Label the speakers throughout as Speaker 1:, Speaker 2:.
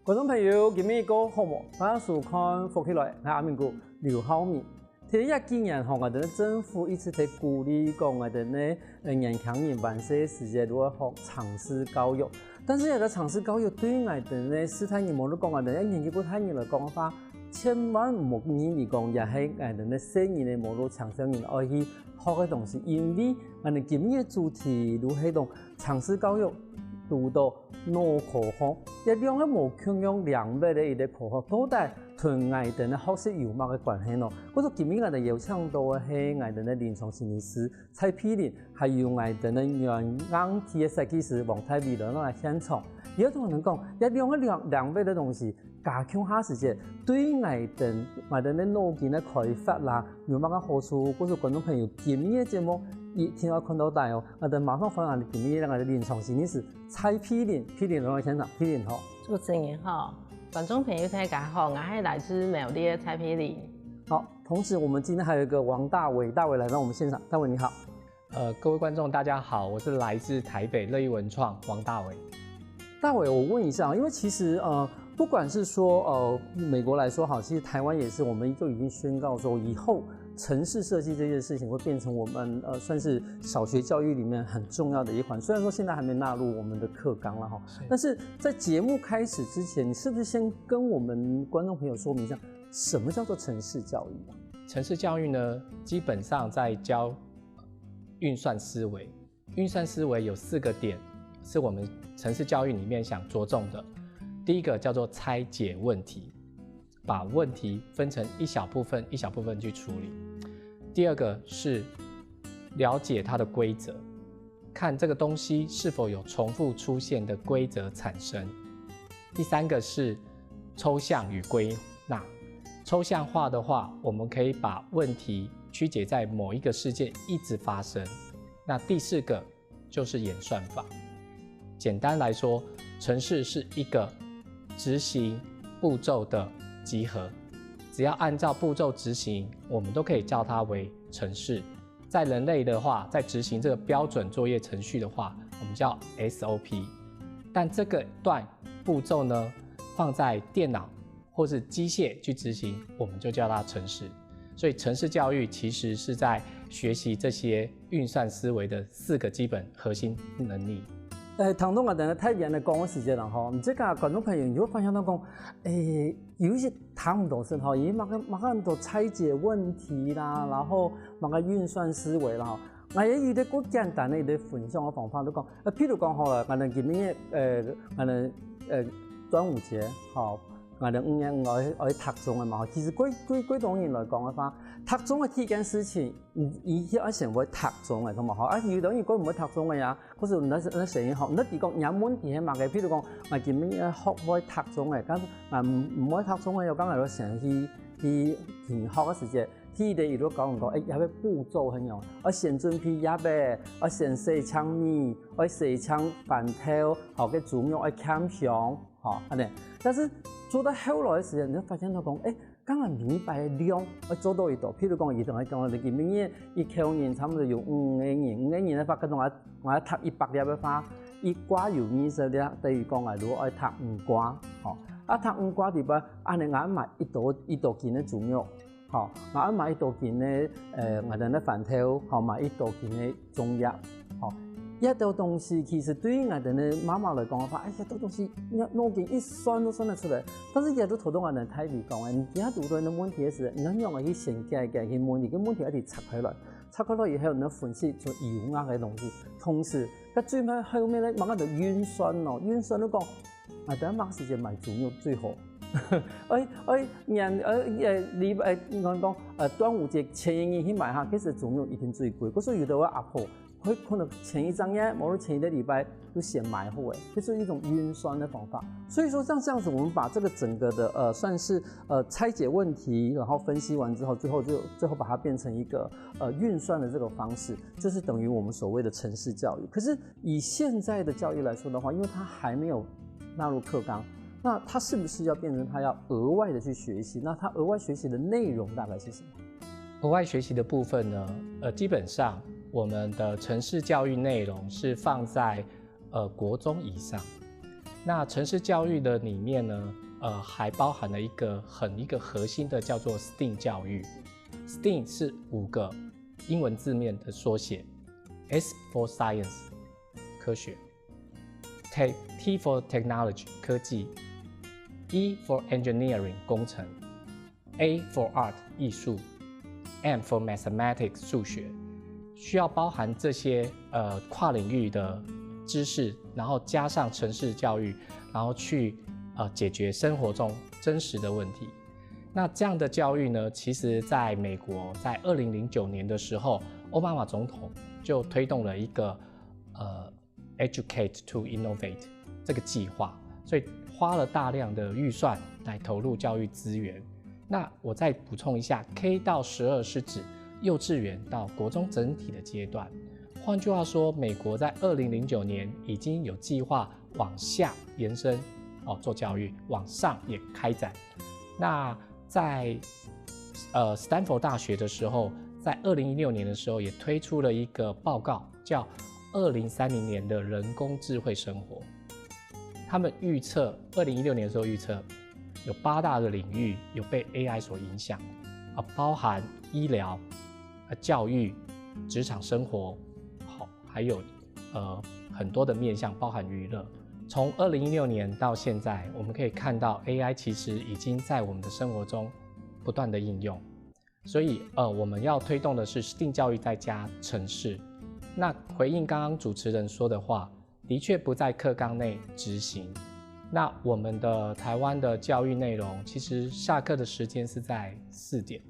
Speaker 1: 观众朋友，今日个好无？大家收看福起来，系阿明哥刘浩明。第一几年吼，我哋政府一直在鼓励讲我哋呢年轻人万岁时节如何学常识教育，但是有个常识教育对于我哋呢斯坦人无论讲我哋一年纪不太人来讲法，千万唔好以为讲也系我哋呢细人嘅无论长少人爱去学嘅东西，因为我哋今日主题如系同常识教育。读到脑科学，一两个无共用两倍的一个科学，到底同我哋嘅学识有乜嘅关系呢？嗰個今日我哋邀請到嘅係我哋嘅臨床心理師蔡佩玲，還有我哋嘅硬體嘅設計師黃太美來現場。有同人講，一兩倍嘅東西加強下時間，對我哋嘅腦筋嘅開發啦，有乜嘅好處？嗰個觀眾朋友今日嘅節目。一聽到看到大哦，我哋馬上歡迎今日我哋臨床心理師蔡佩玲，佩玲來現場，佩玲好。
Speaker 2: 主持人好，觀眾朋友大家好，我係來自苗栗的蔡佩玲。
Speaker 1: 好，同時我們今天還有一個王大偉，大偉來到我們現場，大偉你好。
Speaker 3: 各位觀眾大家好，我是來自台北樂意文創王大偉。
Speaker 1: 大偉，我問一下，因為其實不管是說美國來說好，其實台灣也是，我們都已經宣告說以後。城市設計這件事情會變成我們算是小學教育裡面很重要的一環，雖然說現在還沒納入我們的課綱了哈，但是在節目開始之前，你是不是先跟我們觀眾朋友說明一下，什麼叫做城市教育？
Speaker 3: 城市教育呢，基本上在教運算思維，運算思維有4個點，是我們城市教育裡面想着重的。第一個叫做拆解問題。把問題分成一小部分一小部分去處理。第二個是了解它的規則，看這個東西是否有重複出現的規則產生。第三個是抽象與歸納。抽象化的話，我們可以把問題曲解在某一個事件一直發生。那第4個就是演算法。簡單來說，程式是一個執行步驟的集合，只要按照步驟執行，我們都可以叫它為程式。在人類的話，在執行這個標準作業程序的話，我們叫 SOP。但這個段步驟呢，放在電腦或是機械去執行，我們就叫它程式。所以程式教育其實是在學習這些運算思維的4個基本核心能力。
Speaker 1: 唐東我哋太遠嚟講嘅時間啦，嗬，唔知家觀眾朋友如果發現到講，有些談唔到先，嗬，而馬上都拆解問題啦，然後馬上運算思維啦，我也有啲好簡單嘅一啲分享嘅方法都講，譬如講好啦，我哋今日我哋端午節，嗬。我哋5月5號去讀中嘅嘛，其實對當人來講嘅話，讀中嘅第一件事情，以前先會讀中嘅，同埋嚇，有當然佢唔會讀中嘅呀，嗰時那成日學，你哋講有問題係乜嘅？譬如講，我今日學會讀中嘅，咁我唔會讀中嘅，又講係成去學嘅時節，第一啲如果講唔講，有咩步驟係樣？我先準備一筆，我先洗槍米，我洗槍飯頭，學嘅主要我砍上，嚇，係咪？但是做到後來嘅時候，你就發現到講，剛剛米擺嘅量我做到一度，譬如講，以前我講，你見面一口人差唔多有5個人咧發覺到我讀100粒嘅話，一掛有20粒，等於講我如果愛讀5掛，嚇，讀5掛啲話，我哋買一道件嘅主肉，嚇，我買一道件咧，我哋咧飯頭，嚇，買一道件嘅中藥，嚇。一道東西其實對於我哋嘅媽媽來講嘅話，一道東西腦筋一算都算得出來。但是亦都頭到我哋睇嚟講嘅，你一讀到啲問題嘅時候，你用嚟去先解去問題，個問題一直拆開來以後，你分析出有啱嘅東西。同時，佢最後面咧，慢慢就運算咯，運算都講，我第一麥時間買中藥最好。我講端午節前一日去買下，其實中藥一定最貴。嗰時有的我阿婆。佢可能前一張嘢，或者前一個禮拜就先買好誒，這是一種運算的方法。所以說像這樣子，我們把這個整個的算是拆解問題，然後分析完之後，最後把它變成一個運算的這個方式，就是等於我們所謂的程式教育。可是以現在的教育來說的話，因為它還沒有納入課綱，那它是不是要變成它要額外的去學習？那它額外學習的內容大概是什麼？
Speaker 3: 額外學習的部分呢？基本上。我們的程式教育內容是放在國中以上，那城市教育的里面呢，还包含了一个核心的叫做 STEAM 教育。STEAM 是5个英文字面的缩写 ，S for Science 科学 ，T for Technology 科技 ，E for Engineering 工程 ，A for Art 艺术 ，M for Mathematics 数学。需要包含这些跨领域的知识，然后加上城市教育，然后去解决生活中真实的问题。那这样的教育呢，其实在美国在2009年的时候，奥巴马总统就推动了一个Educate to Innovate 这个计划，所以花了大量的预算来投入教育资源。那我再补充一下 ，K 到12是指幼稚园到国中整体的阶段。换句话说，美国在2009年已经有计划往下延伸做教育，往上也开展。那在斯坦福大学的时候，在2016年的时候也推出了一个报告，叫2030年的人工智慧生活。他们预测2016年的时候预测有8大的领域有被 AI 所影响，包含医疗、教育、职场生活，还有很多的面向，包含娱乐。从2016年到现在，我们可以看到 AI 其实已经在我们的生活中不断的应用。所以我们要推动的是 STEAM 教育再加程式。那回应刚刚主持人说的话，的确不在课纲内执行。那我们的台湾的教育内容，其实下课的时间是在4点。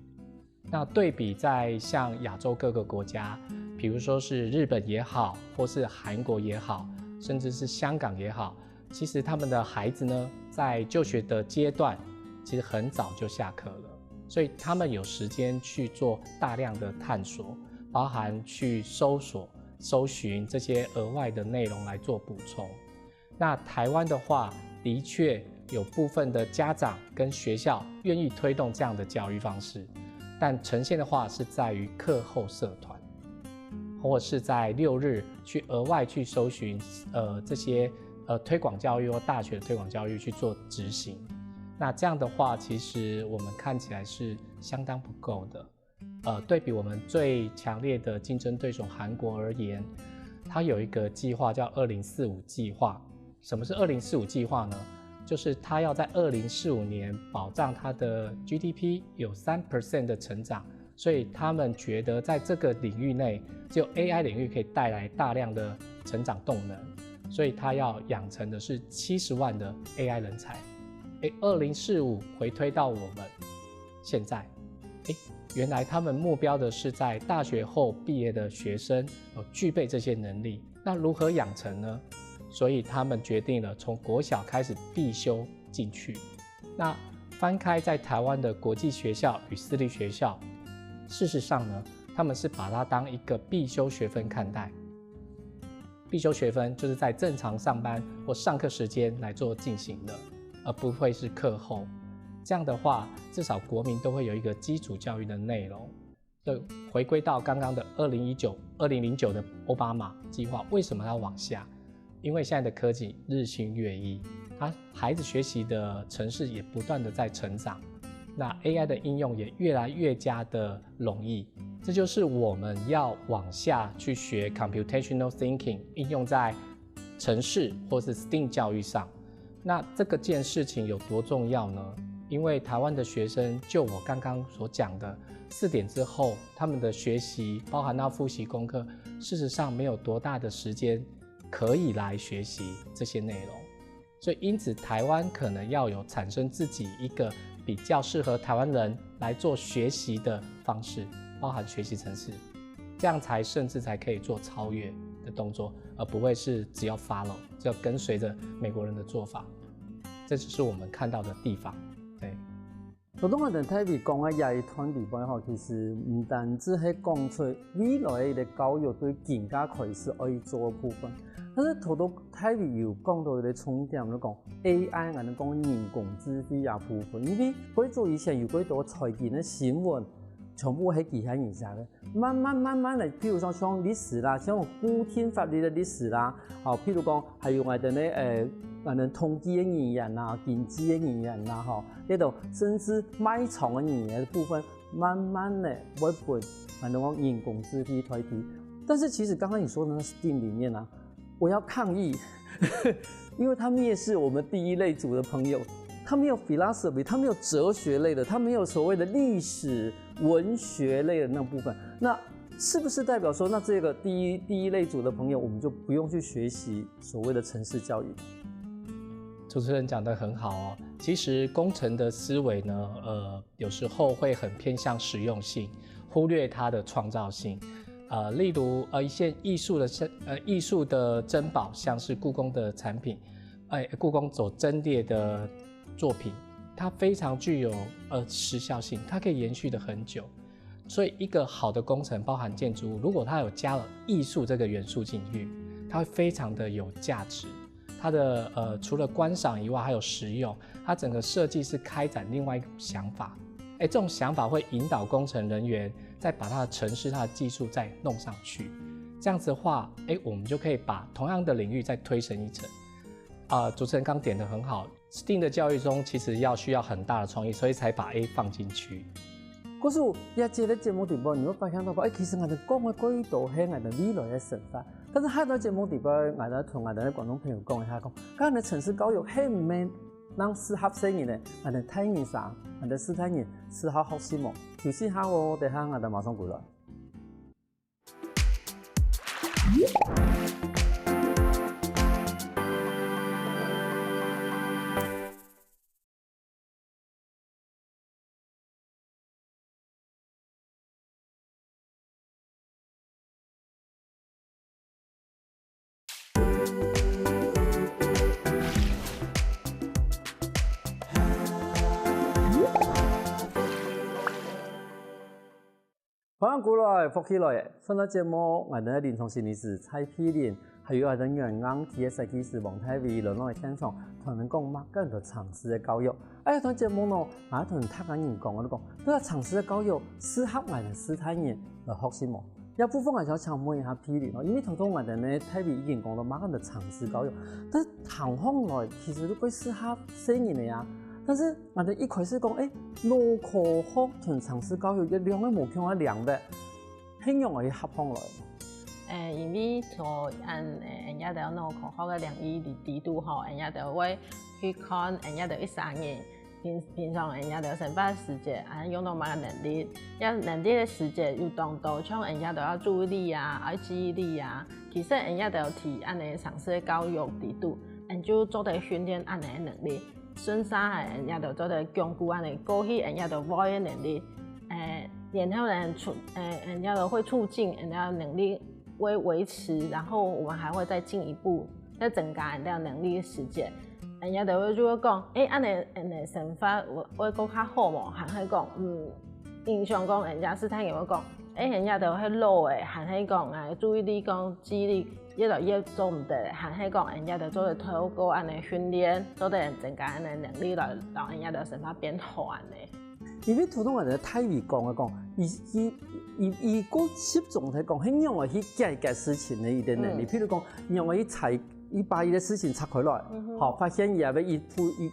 Speaker 3: 那对比在像亚洲各个国家，比如说是日本也好，或是韩国也好，甚至是香港也好，其实他们的孩子呢，在就学的阶段，其实很早就下课了，所以他们有时间去做大量的探索，包含去搜寻这些额外的内容来做补充。那台湾的话，的确有部分的家长跟学校愿意推动这样的教育方式，但呈现的话是在于课后社团，或者是在6日去额外去搜寻这些推广教育或大学的推广教育去做执行。那这样的话，其实我们看起来是相当不够的。对比我们最强烈的竞争对手韩国而言，它有一个计划叫2045计划。什么是2045计划呢？就是它要在2045年保障它的 GDP 有3% 的成长，所以他们觉得在这个领域内，只有 AI 领域可以带来大量的成长动能，所以它要养成的是70万的 AI 人才。2045回推到我们现在，原来他们目标的是在大学后毕业的学生具备这些能力，那如何养成呢？所以他们决定了从国小开始必修进去。那翻开在台湾的国际学校与私立学校，事实上呢，他们是把它当一个必修学分看待。必修学分就是在正常上班或上课时间来做进行的，而不会是课后。这样的话，至少国民都会有一个基础教育的内容。就回归到刚刚的2009的奥巴马计划，为什么要往下？因为现在的科技日新月异，孩子学习的程式也不断的在成长，那 AI 的应用也越来越加的容易。这就是我们要往下去学 computational thinking 应用在程式或是 STEAM 教育上。那这个件事情有多重要呢？因为台湾的学生，就我刚刚所讲的4点之后，他们的学习包含到复习功课，事实上没有多大的时间可以来学习这些内容，所以因此台湾可能要有产生自己一个比较适合台湾人来做学习的方式，包含学习程式，这样甚至才可以做超越的动作，而不会是只要 follow， 只要跟随着美国人的做法。这就是我们看到的地方。对。
Speaker 1: 所以我哋睇嚟講嘅廿團裡邊吼，其實唔單止係講出未來嘅教育對更加開始可以做嘅部分，但是頭到睇嚟有講到嘅重點，你講 AI， 我哋講人工智慧啊部分，因為過咗以前有幾多財經嘅新聞，全部係其他影響嘅。慢慢的，譬如說像歷史啦，像古典法律嘅歷史啦，譬如講還有我哋咧統計嘅語言啦、經濟嘅語言啦，呢度甚至賣場嘅語言嘅部分，慢慢的會被人工智慧代替。但是其實剛剛你說的那 STEAM 裡面啊，我要抗議，因為他蔑視我們第一類組的朋友。他沒有 philosophy， 他沒有哲學類的，他沒有所謂的歷史文學類的那部分。那是不是代表說，那這個第一類組的朋友，我們就不用去學習所謂的程式教育？
Speaker 3: 主持人講得很好哦。其實工程的思維呢，有時候會很偏向實用性，忽略它的創造性。例如一些藝術的珍寶，像是故宮的產品，故宮所珍列的作品，它非常具有時效性，它可以延續得很久。所以一個好的工程，包含建築物，如果它有加了藝術這個元素進去，它會非常的有價值。它的除了觀賞以外，還有實用。它整個設計是開展另外一個想法，這種想法會引導工程人員再把它的程式、它的技術再弄上去。這樣子的話，我們就可以把同樣的領域再推升一層。主持人剛點得很好。STEAM 的教育中，其實需要很大的創意，所以才把 A 放進去。
Speaker 1: 可是也這個節目裡邊，你會發現到其實我哋講嘅嗰度係我哋未來嘅神法。但是喺個節目裡邊，我哋同我哋嘅觀眾朋友講一下講，咁我哋城市教育係唔係讓適合細人嘅，我哋睇人上，我哋試睇人適合學習嘛。休息下我哋下我哋馬上回來。歡迎過來，福起來！上個節目，我哋嘅臨床心理師蔡佩玲，還有我哋元朗企業設計師王泰偉來到現場，同人講乜嘢叫常識嘅教育。同節目呢，我同他人講，我都講，呢個常識嘅教育適合我哋斯坦人來學習嘛。有部分我想請問一下佩玲咯，因為頭先我哋咧泰偉已經講到乜嘢叫常識教育，但係談方來其實都幾適合細人嘅呀。但是我哋一開始講，腦科學同常識教育一兩個無強嘅兩嘅，應用可以合放來。
Speaker 2: 因為從人家哋腦科學嘅領域地度吼，人家就會去看人家哋13年，平常人家哋生活時節，用到乜嘅能力，能力嘅時節有當到，像人家都要注意力啊，要記憶力啊，其實人家都有提安尼常識嘅教育地度，人就做嚟訓練安尼嘅能力。順沙係人家就做得鞏固安尼，過去人家就冇嘅能力，然後人家都會促進人家能力會維持，然後我們還會再進一步再增加人家能力嘅時間，人家就會講，安尼生活會更較好無，還係講，印象講人家斯坦人會講，人家就會老誒，還係講注意力講記憶力。越來越做唔得，還係講人家就做得透過安尼訓練，做得人增加安尼能力來讓人家就生活變好安尼。
Speaker 1: 因為頭先我哋泰偉講，伊個習總嚟講，係讓我去解事情嘅一啲能力，譬如講，讓我去把伊嘅事情拆開來，發現伊有咩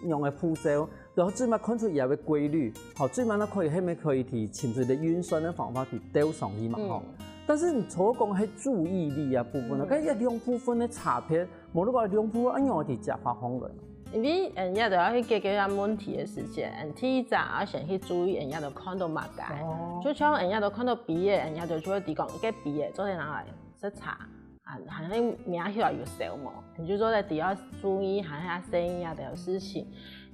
Speaker 1: 用嘅步驟，然後最尾看出伊有咩規律，最尾咧可以係咪可以提潛在嘅運算嘅方法去調上去嘛，但是你所講係注意力啊部分啦，咁一兩部分嘅差別，冇得話兩部分一樣去夾發方來。
Speaker 2: 因為人家就要去解決下問題嘅時間，第一站要先去注意，人家就看到乜嘢，就像人家都看到筆嘅，人家就會提講，個筆嘅做啲拿來識查，係啲名越來越少嘛，你就做得要注意下下聲音啊，啲事情。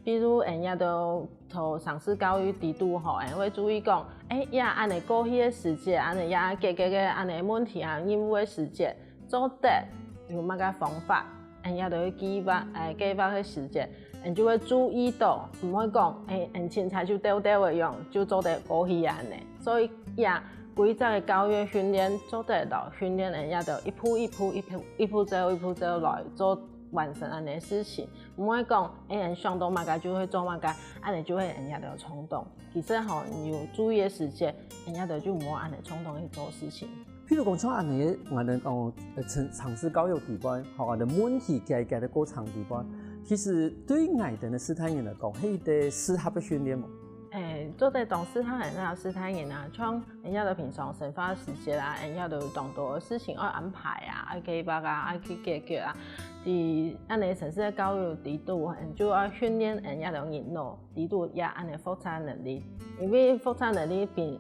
Speaker 2: 比如人家都從常識教育地度吼，人會注意講，安尼過去嘅時節，安尼解決嘅安尼問題啊，任務嘅時節，做得有乜個方法，人家就會計劃嘅時節，人就會注意到，唔會講，人凊彩就丟嘅用，就做得過去安尼，所以規則嘅教育訓練做得到，訓練人家就一步走來做。完成安尼事情，唔会讲人想到嘛个就会做嘛个，安尼就会人家就有冲动。其实吼，你有注意的时间，人家就唔好安尼冲动去做事情。
Speaker 1: 譬如讲像安尼，我哋尝试教育地方，吼，我哋问题解决的过程地方，其实对于外地的斯坦人来讲，係一個適合的訓練嘛。
Speaker 2: 做啲懂斯坦人啊、斯坦人啊，像人家就平常生活時節啊，人家就有當多事情要安排啊、要計劃啊、要去解決啊。伫安尼城市的教育制度，就要訓練人家就人腦，制度也安尼複雜能力，因為複雜能力比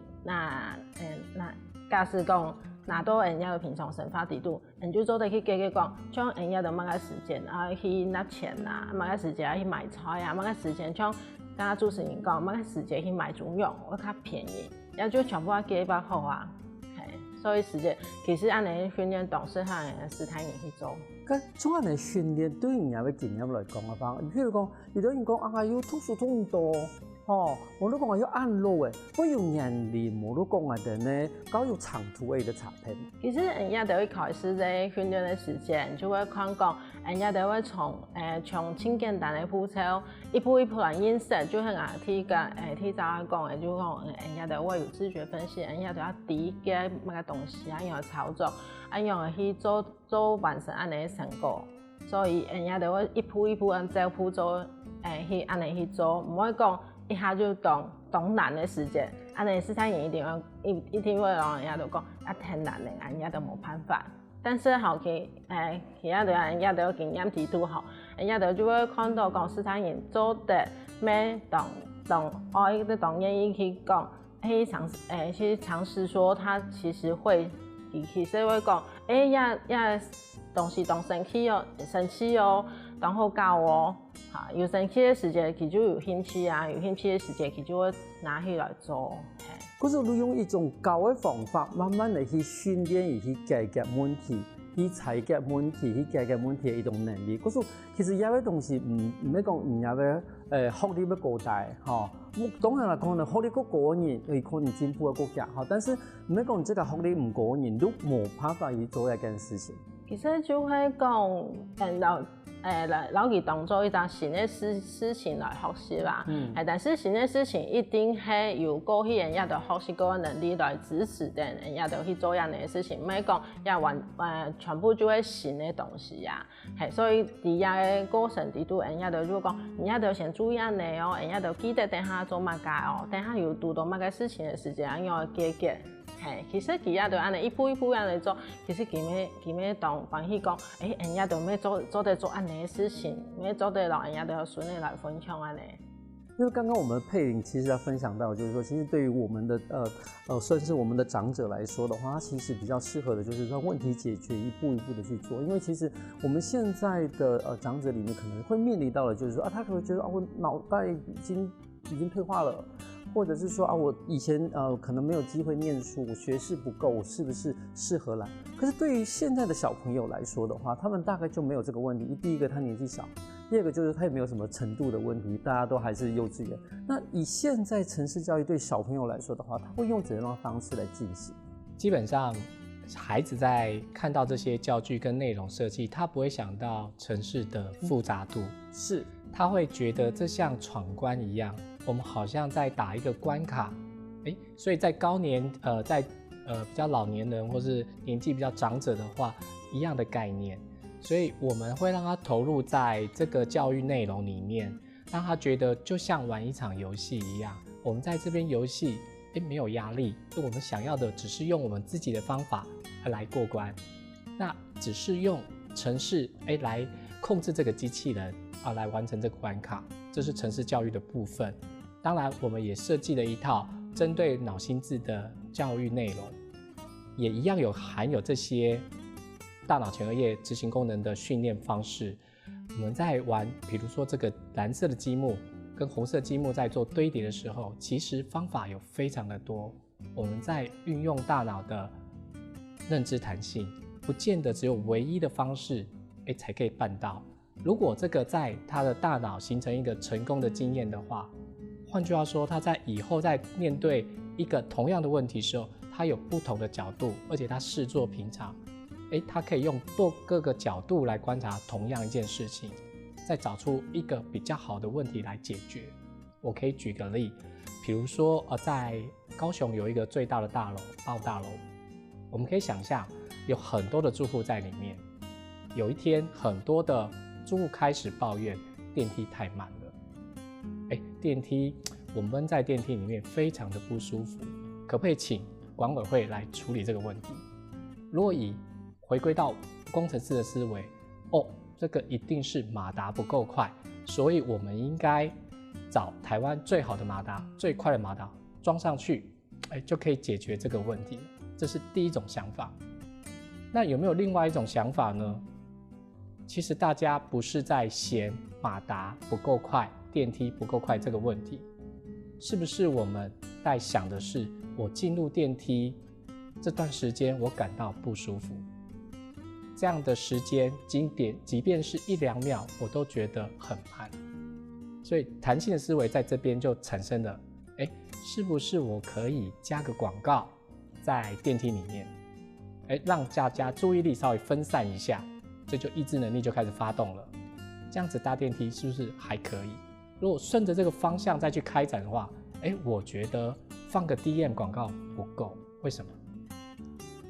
Speaker 2: 假使講。拿到人家的平常生活制度，人就做得去解決講，像人家就某個時間啊去拿錢啊，某個時間啊去買菜啊，某個時間像剛剛主持人講，某個時間去買中藥會較便宜，也就全部要計劃好啊。所以時間其實按你訓練懂斯坦人、斯坦人去做。
Speaker 1: 咁種安尼訓練對人家嘅經驗來講嘅話，譬如講，有啲人講啊，要讀書仲多。我都講話要按路誒，不要年齡，我都講話的呢，教育長途的差別。
Speaker 2: 其實人家就會開始在訓練的時間，就會看講，人家就會從輕簡單的步驟，一步一步來認識，就係提早講嘅，就講人家就會有自覺分析，人家就要理解乜個東西，按樣操作，按樣去做完成安尼的成果，所以人家就會一步一步按照步驟去安尼去做，唔會講。一下就懂難的時間，安尼斯坦人一定會讓人家就講太難的，人家都冇辦法。但是後期其他人家都有經驗制度後，人家就會看到講斯坦人做得咩懂願意去講，去嘗試說他其實會會講，東西當生氣哦，當好教哦。有生氣的時間，佢就有興趣啊；有興趣的時間，佢就會拿起來做。
Speaker 1: 嗰時你用一種教嘅方法，慢慢嚟去訓練，去解決問題，去解決問題，去解決問題嘅一種能力。嗰時其實有啲東西唔係講人家嘅學歷要高大，嚇。當然啦，可能學歷高人，佢可能進步嘅國家，嚇。但是唔係講你這個學歷唔高人，都冇辦法去做一件事情。
Speaker 2: 其實就係講老佢當做一件新的事情來學習啦。但是新的事情一定係由過去人家的學習個能力來支持的，人家就去做樣嘅事情，唔係講全部就係新的東西呀。所以第一個過程地度，人家就講，人家就先注意樣內容，人家就記得等下做乜嘢哦，等下有遇到乜嘢事情嘅時間要解決。其實佢也就安尼一步一步安尼做，其實佢咩當關係講，人家就咩做得做安尼嘅事情，咩做得讓人家都要順利來分享安尼。
Speaker 1: 因為剛剛我們佩玲其實要分享到，就是說，其實對於我們的算是我們的長者來說的話，他其實比較適合的就是說問題解決，一步一步的去做。因為其實我們現在的長者裡面可能會面臨到的，就是說他可能覺得我腦袋已經退化了。或者是說我以前可能沒有機會念書，我學識不夠，我是不是適合來？可是對於現在的小朋友來說的話，他們大概就沒有這個問題。第一個他年紀小，第二個就是他也沒有什麼程度的問題，大家都還是幼稚園。那以現在城市教育對小朋友來說的話，他會用怎樣的方式來進行？
Speaker 3: 基本上孩子在看到這些教具跟內容設計，他不會想到城市的複雜度，
Speaker 1: 是
Speaker 3: 他會覺得這像闖關一樣，我們好像在打一個關卡，所以在比較老年人或是年紀比較長者的話，一樣的概念，所以我們會讓他投入在這個教育內容裡面，讓他覺得就像玩一場遊戲一樣，我們在這邊遊戲沒有壓力，我們想要的只是用我們自己的方法來過關，那只是用程式來控制這個機器人來完成這個關卡，這是程式教育的部分。當然我們也設計了一套針對腦心智的教育內容，也一樣含有這些大腦前額葉執行功能的訓練方式。我們在玩比如說這個藍色的積木跟紅色積木在做堆疊的時候，其實方法有非常的多。我們在運用大腦的認知彈性，不見得只有唯一的方式才可以辦到。如果這個在他的大腦形成一個成功的經驗的話，換句話說，他在以後在面對一個同樣的問題時候，他有不同的角度，而且他視作平常，他可以用各个角度来观察同样一件事情，再找出一个比较好的问题来解决。我可以举个例，比如说在高雄有一个最大的大楼报大楼，我们可以想象有很多的住户在里面。有一天，很多的住户开始抱怨电梯太慢了。电梯，我们闷在电梯里面非常的不舒服，可不可以请管委会来处理这个问题？如果回归到工程师的思维，这个一定是马达不够快，所以我们应该找台湾最好的马达、最快的马达装上去，就可以解决这个问题。这是第一种想法。那有没有另外一种想法呢？其实大家不是在嫌马达不够快、电梯不够快这个问题，是不是我们在想的是，我进入电梯这段时间我感到不舒服，这样的时间即便是1、2秒，我都觉得很慢。所以弹性的思维在这边就产生了，是不是我可以加个广告在电梯里面，让大家注意力稍微分散一下，这就意志能力就开始发动了。这样子搭电梯是不是还可以？如果顺着这个方向再去开展的话，我觉得放个 DM 广告不够。为什么？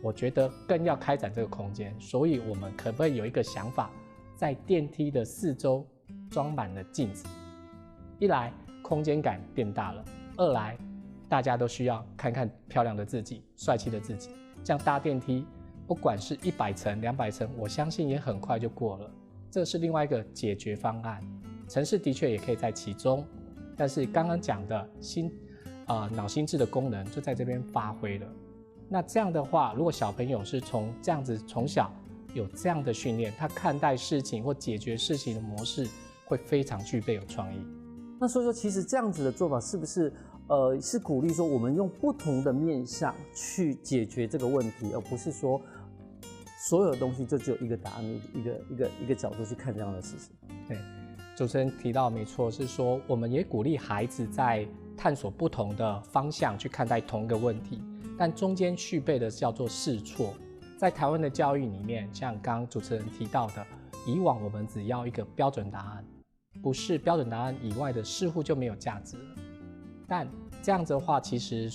Speaker 3: 我觉得更要开展这个空间，所以我们可不可以有一个想法，在电梯的四周装满了镜子？一来空间感变大了，二来大家都需要看看漂亮的自己、帅气的自己。这样搭电梯，不管是100层、200层，我相信也很快就过了。这是另外一个解决方案。程式的确也可以在其中，但是刚刚讲的脑心智的功能就在这边发挥了。那这样的话，如果小朋友是从小有这样的训练，他看待事情或解决事情的模式会非常具备有创意。
Speaker 1: 那所以说，其实这样子的做法是不是是鼓励说我们用不同的面向去解决这个问题，而不是说所有的东西就只有一个答案、一个角度去看这样的事情？
Speaker 3: 对，主持人提到没错，是说我们也鼓励孩子在探索不同的方向去看待同一个问题，但中间具备的叫做试错。在台湾的教育里面，像刚刚主持人提到的，以往我们只要一个标准答案，不是标准答案以外的似乎就没有价值了。但这样子的话，其实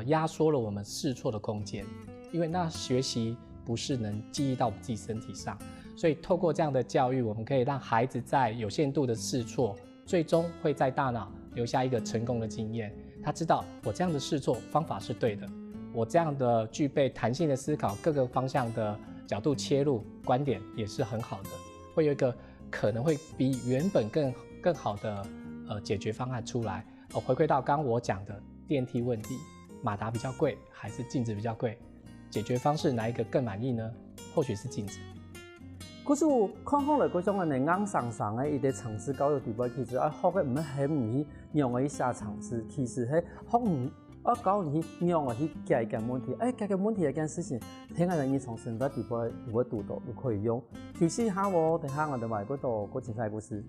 Speaker 3: 压缩了我们试错的空间，因为那学习不是能记忆到我们自己身体上，所以透过这样的教育，我们可以让孩子在有限度的试错，最终会在大脑留下一个成功的经验。他知道我这样的试错方法是对的，我这样的具备弹性的思考，各个方向的角度切入，观点也是很好的，会有一个可能会比原本更好的解决方案出来。回归到刚刚我讲的电梯问题，马达比较贵还是镜子比较贵？解决方式哪一个更满意呢？或许是镜子。
Speaker 1: 可是看好来嗰種嘅硬生生嘅，伊啲嘗試教育地步，其實學嘅唔係唔去用嘅下嘗試，其實係學唔教你去用嘅去解決問題。解決問題一件事情，聽下人從身體地步會讀到都可以用。其實下我哋下我哋買嗰度嗰精彩故事。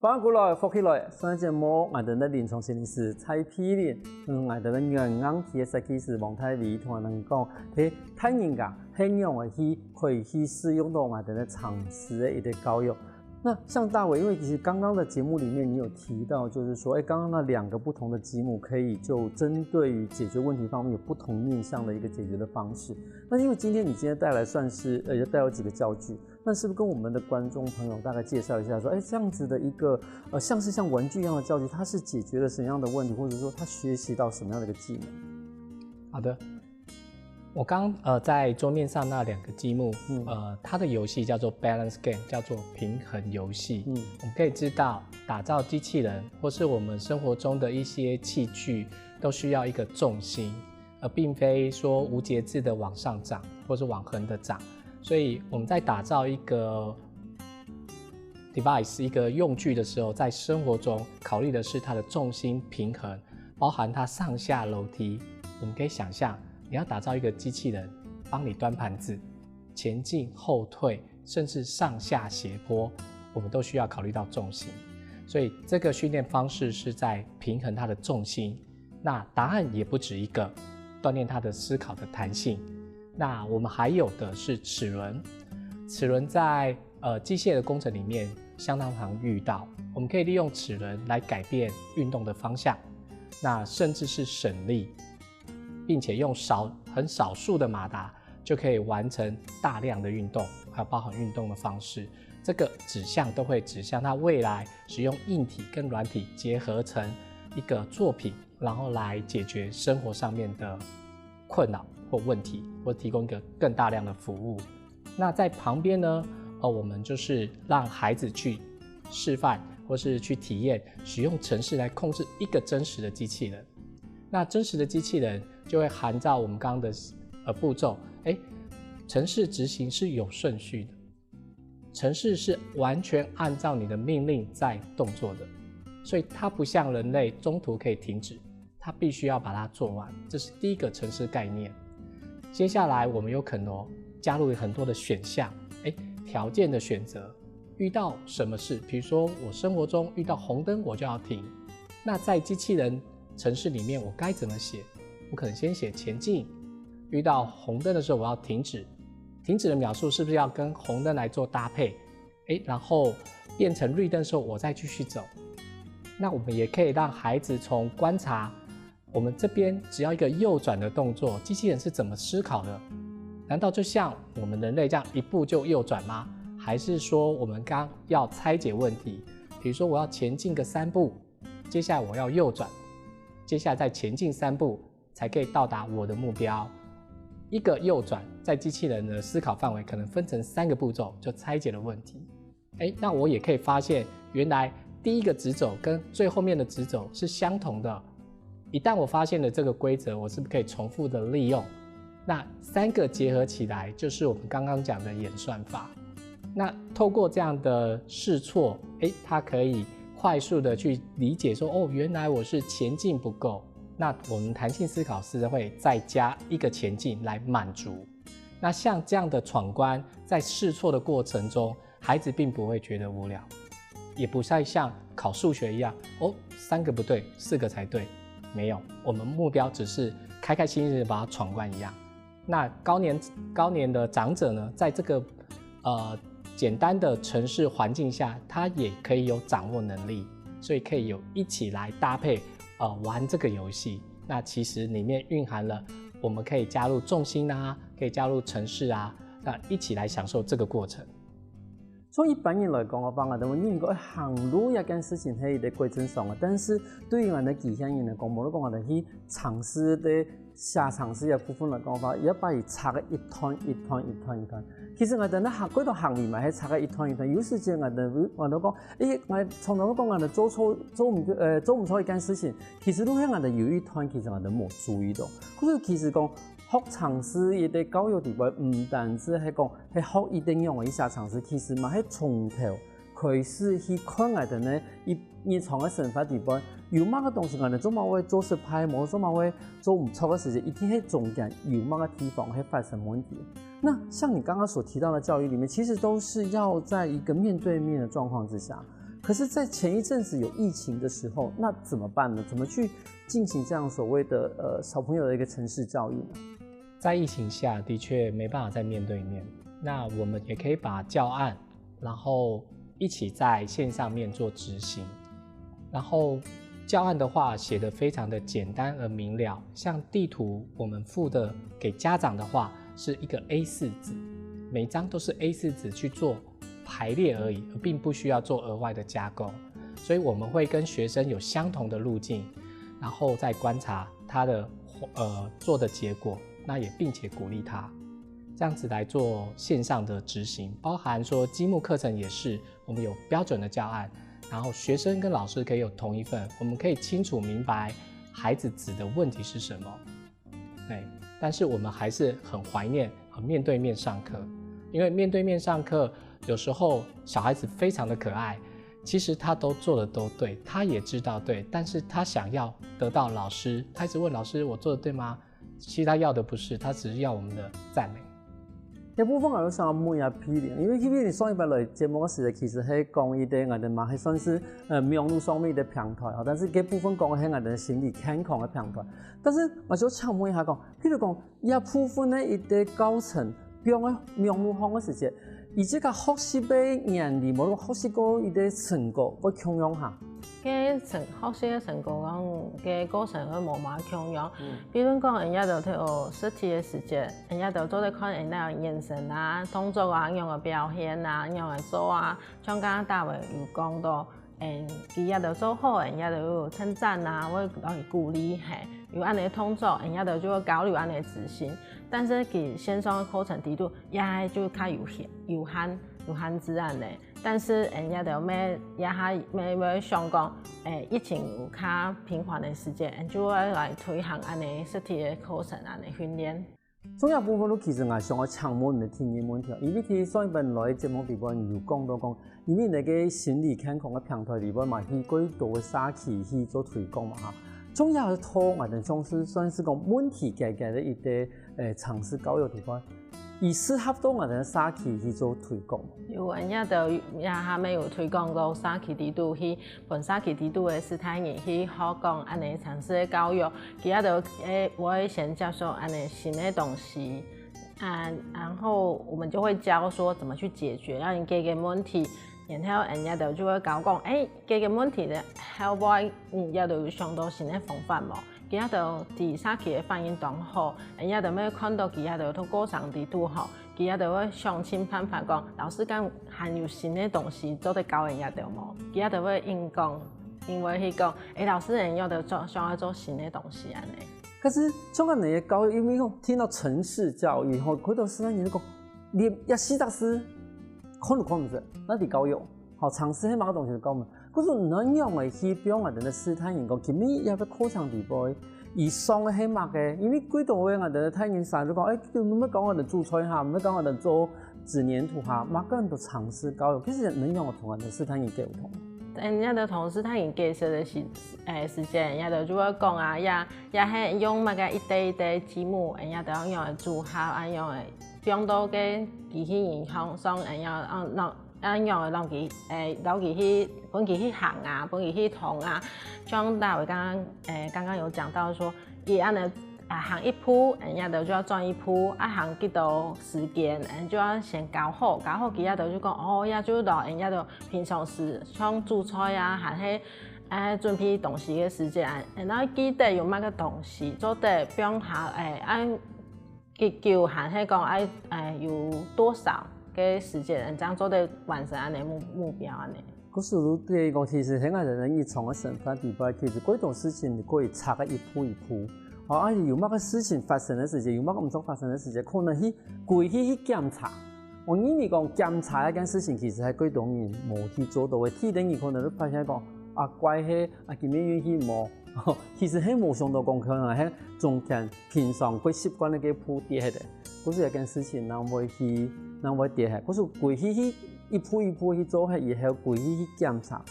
Speaker 1: 翻過來，復起來，上一節目我哋嘅臨床心理師蔡丕林，我哋嘅元硬體嘅設計師王泰偉同我哋講，喺太人家很容易可以去使用到我哋嘅嘗試嘅一啲教育。那像大偉，因為其實剛剛的節目裡面你有提到，就是說，剛剛那2個不同的節目可以就針對於解決問題方面有不同面向的一個解決的方式。那因為今天帶來算是也帶有幾個教具，那是不是跟我們的觀眾朋友大概介紹一下，說，這樣子的一個像是像玩具一樣的教具，它是解決了什麼樣的問題，或者說它學習到什麼樣的一個技能？
Speaker 3: 好的。我剛在桌面上那2個積木，它的遊戲叫做 balance game， 叫做平衡遊戲。我們可以知道，打造機器人或是我們生活中的一些器具，都需要一個重心。而并非说无节制的往上涨或是往横的涨。所以我们在打造一个 device 一个用具的时候，在生活中考虑的是它的重心平衡，包含它上下楼梯。我们可以想象，你要打造一个机器人帮你端盘子，前进后退甚至上下斜坡，我们都需要考虑到重心。所以这个训练方式是在平衡它的重心。那答案也不止一个，锻炼它的思考的弹性。那我们还有的是齿轮，齿轮在机械的工程里面相当常遇到，我们可以利用齿轮来改变运动的方向，那甚至是省力，并且用很少数的马达就可以完成大量的运动，还有包含运动的方式。这个指向都会指向它未来使用硬体跟软体结合成一个作品，然后来解决生活上面的困扰或问题，或提供一个更大量的服务。那在旁边呢，我们就是让孩子去示范或是去体验使用程式来控制一个真实的机器人。那真实的机器人就会含照我们刚刚的步骤，程式执行是有顺序的，程式是完全按照你的命令在动作的，所以它不像人类中途可以停止，它必须要把它做完。这是第一个程式概念。接下来我们有可能加入很多的选项，条件的选择，遇到什么事，比如说我生活中遇到红灯我就要停，那在机器人程式里面我该怎么写？我可能先写前进，遇到红灯的时候我要停止，停止的秒数是不是要跟红灯来做搭配？然后变成绿灯的时候我再继续走。那我们也可以让孩子从观察我们这边只要一个右转的动作，机器人是怎么思考的？难道就像我们人类这样一步就右转吗？还是说我们刚要拆解问题，比如说我要前进个3步，接下来我要右转，接下来再前进3步才可以到达我的目标。一个右转在机器人的思考范围可能分成3个步骤就拆解了问题。那我也可以发现原来第一个直走跟最后面的直走是相同的。一旦我发现了这个规则，我是不是可以重复的利用？那3个结合起来就是我们刚刚讲的演算法。那透过这样的试错，它可以快速的去理解说，原来我是前进不够，那我们弹性思考是会再加一个前进来满足。那像这样的闯关，在试错的过程中，孩子并不会觉得无聊，也不再像考数学一样，3个不对，4个才对。没有，我们目标只是开开心心的把它闯关一样。那高年的长者呢，在这个简单的程式环境下，他也可以有掌握能力，所以可以有一起来搭配玩这个游戏。那其实里面蕴含了我们可以加入重心啊，可以加入程式啊，那一起来享受这个过程。
Speaker 1: 从一般人来讲，我帮我哋應該行路一件事情係一個過程上嘅，但是對於我哋機械人嚟講，無論講我哋去嘗試嘅下嘗試嘅部分嚟講法，要把佢拆嘅一團一團一團一團。其實我哋咧行嗰度行面咪係拆嘅一團一團，有時間我哋講，我從頭講我哋做唔錯一件事情，其實都係我哋有一團，其實我哋冇注意到。嗰個其實講。學嘗試一啲教育地位，唔單止係講係學一定用嘅一下嘗試，其實嘛係從頭開始去看我哋呢日常嘅生活地位，有乜嘅東西我哋做乜會做失敗，冇做乜會做唔錯嘅事情，一定係中間有乜嘅地方會發生問題。那像你剛剛所提到的教育裡面，其實都是要在一個面對面的狀況之下。可是，在前一陣子有疫情的時候，那怎麼辦呢？怎麼去進行這樣所謂的小朋友的一個程式教育呢？
Speaker 3: 在疫情下的確沒辦法再面對面，那我們也可以把教案，然後一起在線上面做執行。然後教案的話寫得非常的簡單而明了，像地圖我們附的給家長的話是一個 A4 紙，每張都是 A4 紙去做排列而已，而並不需要做額外的加工。所以我們會跟學生有相同的路徑，然後再觀察他的做的結果，那也並且鼓勵他這樣子來做線上的執行，包含說積木課程也是，我們有標準的教案，然後學生跟老師可以有同一份，我們可以清楚明白孩子指的問題是什麼，但是我们还是很怀念面对面上课，因为面对面上课有时候小孩子非常的可爱，其实他都做的都对，他也知道对，但是他想要得到老师，他一直问老师我做的对吗？其实他要的不是，他只是要我们的赞美。
Speaker 1: 一部分我都想問下 P0，因為 P0 上一擺來節目嘅時候，其實係講伊哋我哋嘛係算是網絡上面嘅平台，但是嗰部分講嘅係我哋心理健康嘅平台。但是我就想問一下講，譬如講一部分咧，伊哋教程用喺網絡上嘅時候，而且個學習嘅年齡，無論學習過伊哋成果，會強樣下。
Speaker 2: 學習嘅成果講嘅過程會無嘛強樣，比如講人家就睇學實體嘅時節，人家就做得看人家眼神啊、動作啊、樣嘅表現啊、樣嘅做啊，像剛剛大衛有講到，佢也就做好，人家就有稱讚啊，會來鼓勵，有安尼動作，人家就會交流安尼自信。但是佢線上嘅課程程度也係就較有限制安尼。但是人家就也會想講，疫情有較頻繁的時間，就會來推行安尼實體的課程安尼訓練。
Speaker 1: 重要部分都其實係上個搶問嘅天然問題，因為佢上一本來節目裡邊有講到講，因為那個心理健康嘅平台裡邊嘛，去幾多嘅社區去做推廣嘛嚇。重要嘅拖我哋總是算是講問題解決的一啲嘗試教育地方。以適合到我哋社區去做推廣，
Speaker 2: 有人家就也還沒有推廣到社區地度去，本社區地度的師太人去學講安尼嘗試的教育，佢也就我會先教授安尼新的東西，然後我們就會教說怎麼去解決，讓人解決問題，然後人家就會教講，解決問題咧，後尾也就有上到新的方法冇。佢也就佇社區嘅反應當好，人家就要看到佢也就透過上地度吼，佢也就會想盡辦法講，老師講含有新嘅東西做得教人家就冇，佢也就會應講，因為佢講，老師人要就想要做新嘅東西安尼。
Speaker 1: 可是像我哋嘅教育，因為聽到程式教育後，佢都是咱講，你一死得死，可能唔識，那啲教育，好嘗試喺某個東西嚟講嘛。可是能用嘅去表我哋嘅師太人講，今日要喺課程地步，而上嘅係乜嘅？因為幾多位我哋嘅太人上就講，你唔好講我哋做菜下，唔好講我哋做紙黏土下，乜個人都嘗試教育，其實能用嘅同我哋師太人幾唔同。
Speaker 2: 人家就同師太人介紹嘅時間，人家就會講啊，也係用乜嘅一堆節目，人家就用嚟組合，按用嚟變到嘅機器人上，人家按用嚟讓佢讓佢去本佢去行啊，本佢去通啊。像大偉剛剛有講到說，伊按呢行一鋪，人家就要轉一鋪，行幾多時間，人就要先搞好，佢也就講也就到人家就平常時像煮菜啊，還是準備東西嘅時間，然後記得有乜個東西做得變下按結構還是講有多少嘅時間，人這樣做得完成安尼目標安尼。
Speaker 1: 嗰時候對講，其實喺我哋人以從個身份地方，其實幾多事情可以拆一鋪一鋪。有乜個事情發生嘅時間，有乜個唔錯發生嘅時間，可能去跪去檢查。我因為講檢查一件事情，其實係幾多人冇去做到嘅。天頂人可能都發現講怪係今日去冇，其實係冇想到講可能係中間平常佢習慣嘅幾鋪跌喺度。嗰時一件事情，人會跌喺。嗰時跪去一鋪一鋪去做，係以後跪去檢查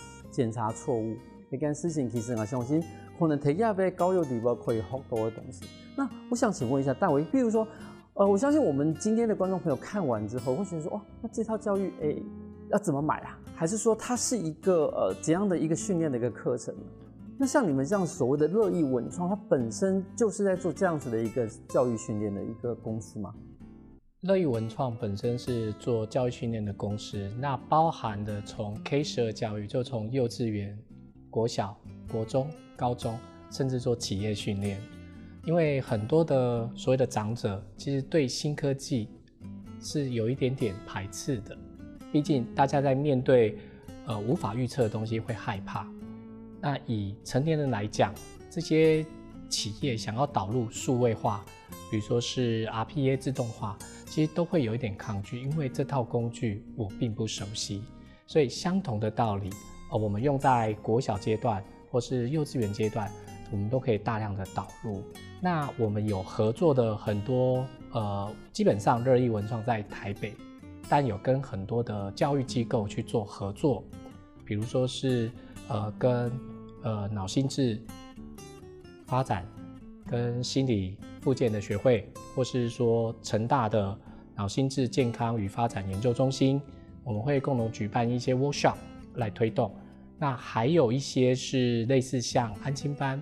Speaker 1: 錯誤。一件事情其實我相信，可能睇下邊教育地方可以學到的東西。那我想請問一下大偉，譬如說，我相信我們今天的觀眾朋友看完之後，會覺得說，那這套教育，要怎麼買啊？還是說它是一個怎樣的一個訓練的一個課程？那像你們這樣所謂的樂意文創，它本身就是在做這樣子的一個教育訓練的一個公司嗎？
Speaker 3: 樂意文創本身是做教育訓練的公司，那包含的從 K12教育，就從幼稚園、國小、國中、高中，甚至做企業訓練。因為很多的所謂的長者，其實對新科技是有一點點排斥的。畢竟大家在面對無法預測的東西會害怕。那以成年人來講，這些企業想要導入數位化，比如說是 RPA 自動化，其實都會有一點抗拒，因為這套工具我並不熟悉。所以相同的道理，我們用在國小階段或是幼稚園階段，我们都可以大量的导入。那我们有合作的很多基本上热力文创在台北，但有跟很多的教育机构去做合作，比如说是跟脑心智发展、跟心理复健的学会，或是说成大的脑心智健康与发展研究中心，我们会共同举办一些 workshop 来推动。那还有一些是类似像安亲班，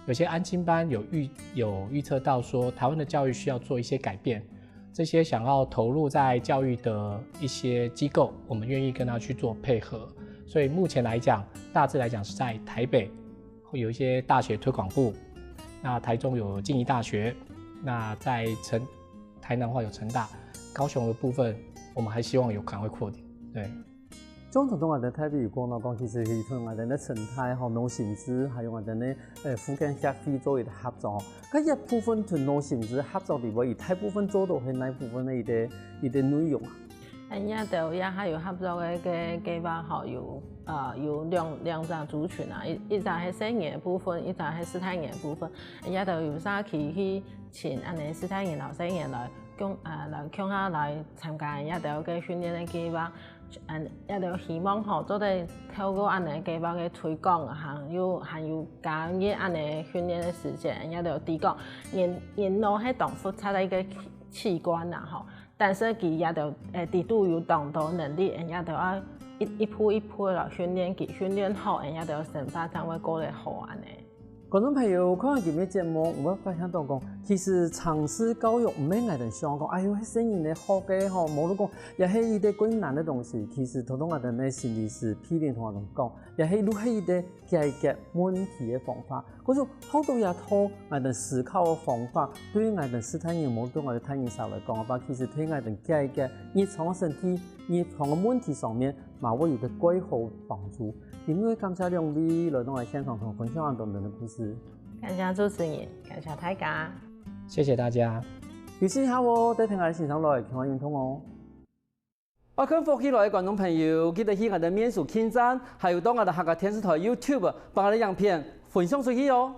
Speaker 3: 有些安亲班有预测到说台湾的教育需要做一些改变，这些想要投入在教育的一些机构，我们愿意跟他去做配合。所以目前来讲，大致来讲是在台北会有一些大学推广部，那台中有静宜大学，那在台南的话有成大，高雄的部分我们还希望有可能会扩点。对。
Speaker 1: 中同我哋台北有講到講，其實係同我哋嘅生態吼、農行資，還有我哋嘅福建協會做一個合作。咁一部分同農行資合作地位，大部分做到係哪部分嘅一啲內容啊？
Speaker 2: 也還有合作嘅計劃，吼有兩種族群啊，一個係西人嘅部分，一個係斯坦人嘅部分。也就有啥去請安尼斯坦人、老西人來共下來參加也就嘅訓練嘅計劃。也就希望吼，做得透過安尼計劃嘅推廣，還有加入安尼訓練嘅時間，也就提供人腦係當複雜嘅一個器官啦吼，但是佢也就地度有當到能力，也就要一步一步來訓練佢，訓練好，也就成發展會過得好安尼。
Speaker 1: 觀眾朋友看今日節目，我發現到講，其實嘗試教育唔免嗌人想講，哎呦，迄聲音咧好嘅吼，無如講，也係一啲困難嘅東西。其實同我哋咧心理師批評同我哋講，也係如係一啲解決問題嘅方法。嗰種好多嘢套我哋思考嘅方法，對於我哋斯坦人冇對我哋泰人上嚟講嘅話，其實對我哋解決日常身體、日常嘅問題上面，嘛會有個幾好幫助。因為感謝兩位來到我現場同分享咁多人的故事。
Speaker 2: 感謝主持人，感謝大家，
Speaker 3: 謝謝大家。
Speaker 1: 有時下我哋聽下現場來傾下認同哦。我看福起來嘅觀眾朋友，記得去我哋面書網站，還有到我哋客家電視台 YouTube 把我哋影片分享出去哦。